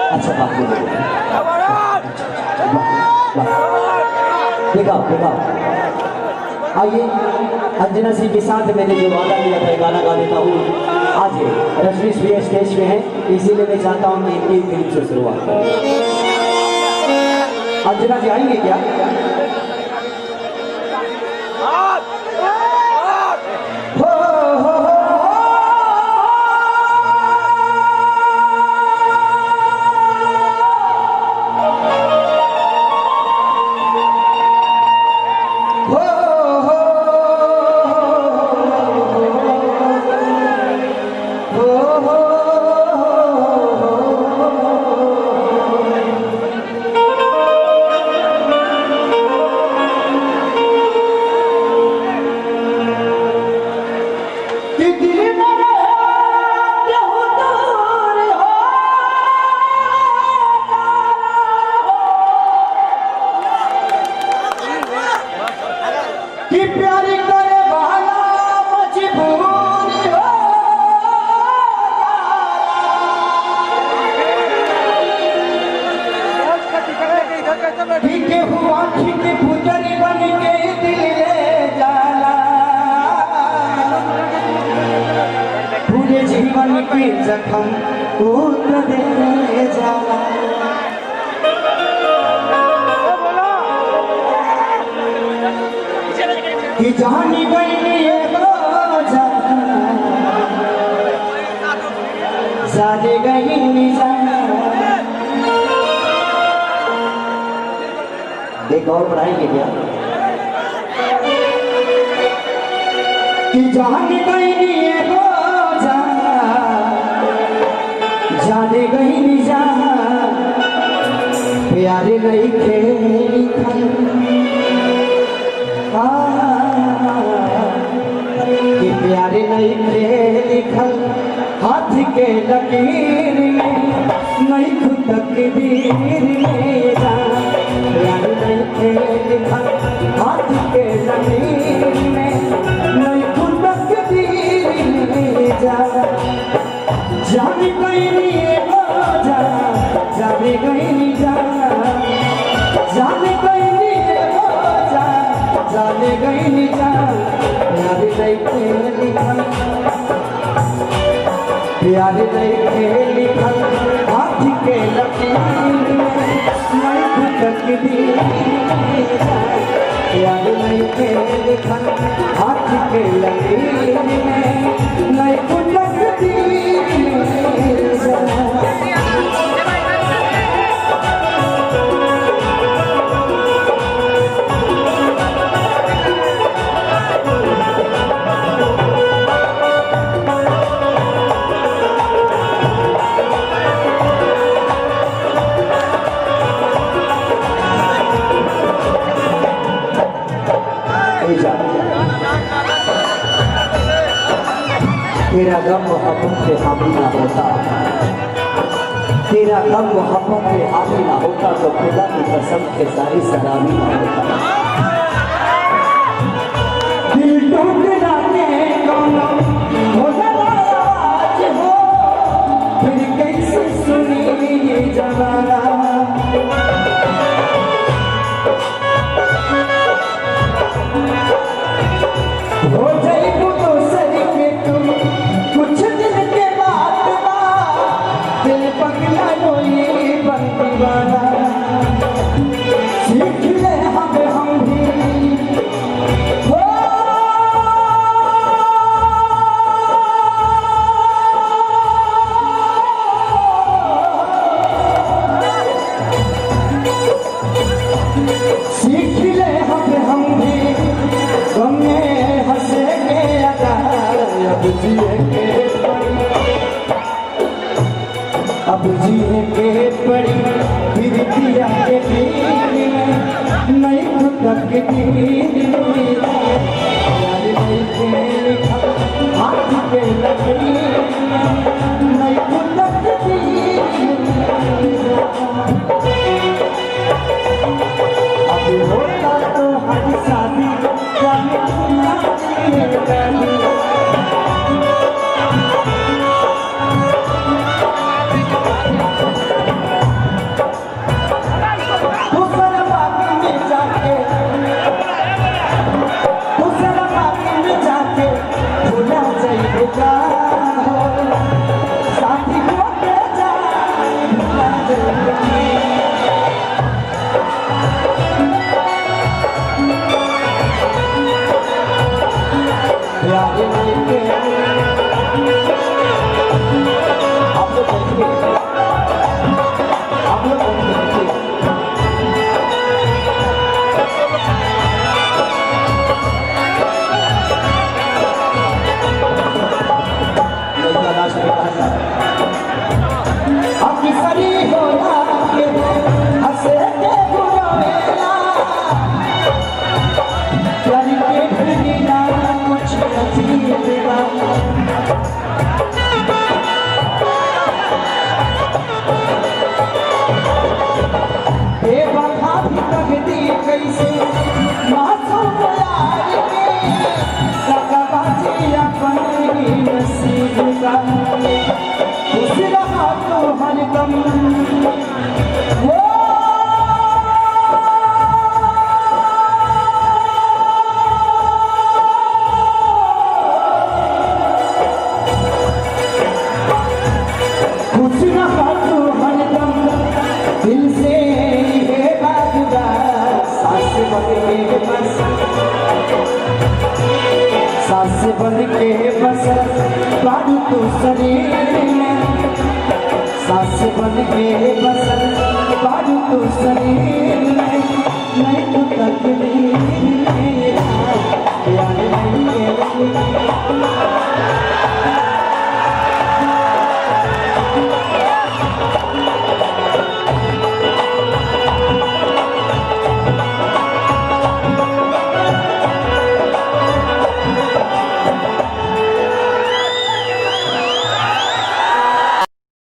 अच्छा बात दिखाओ दिखाओ। आइए अंजना सिंह के साथ मैंने जो वादा किया था गाना गा देता हूँ। आज रश्मि श्री स्टेज पे है, इसीलिए मैं चाहता हूँ कि इनकी फिल्म से शुरुआत करें। अंजना जी आएंगे क्या? जीवन के जख्म उतर दे जाला। कि जानी गई ये बोझा साजे गई निजाना। एक और बढ़ाएंगे क्या? कि जानी गई ये जाने गई निजान प्यारे नहीं खेली कि प्यारे नहीं खेली खल हाथ के लकीर में नहीं खुद तकदीर में जान। प्यारे नहीं खेली खल हाथ के लकीर में नहीं खुद तकदीर में जान। जाने गई नहीं बोझा जाने गई नहीं जाना। जाने गई नहीं बोझा जाने गई नहीं जाना। प्यारे नहीं खेली खल प्यारे नहीं खेली खल हाथ के लकीर में नहीं खुद तकदीर में जान। प्यारे नहीं खेली खल हाथ के लकीर में नहीं खुद तकदीर तेरा गम मोहब्बत पे हावी ना होता, तेरा गम मोहब्बत पे हावी ना होता तो खुदा की कसम के सारी सलामी ना होता। दिल टूटना के कोनो हो नाराज हो फिर कैसे सुनी जमाना। हो जाए तो सही के तुम कुछ दिन के बाद दिल पगला रोई बन दीवाना। सीख ले हम भी हो सीख ले हम भी गम में हंसे के अदा अब जिए के पड़ी अब जिए के पड़ी फिर दिया के दिन में नहीं खुद तकदीर में यार नहीं के लिखा हाथ के लकीर में नहीं खुद तकदीर अब होता तो हर शादी जाने लास्ट में कहा आपकी सरी हो लागे हंसे के बुलावेला प्यारी के बिना कुछ नसीबेला बेवफा भी लगती कैसे मासूम यार के लगाबाजी अपने नसीब का खुश रहा तो हरदम वो खुश रहा तो हरदम दिल से ये बात सास बन के बस सास बन के बस बारू तो शरीर में सास बन के बस बारू तो शरीर में नहीं तो तकदीर में यार नहीं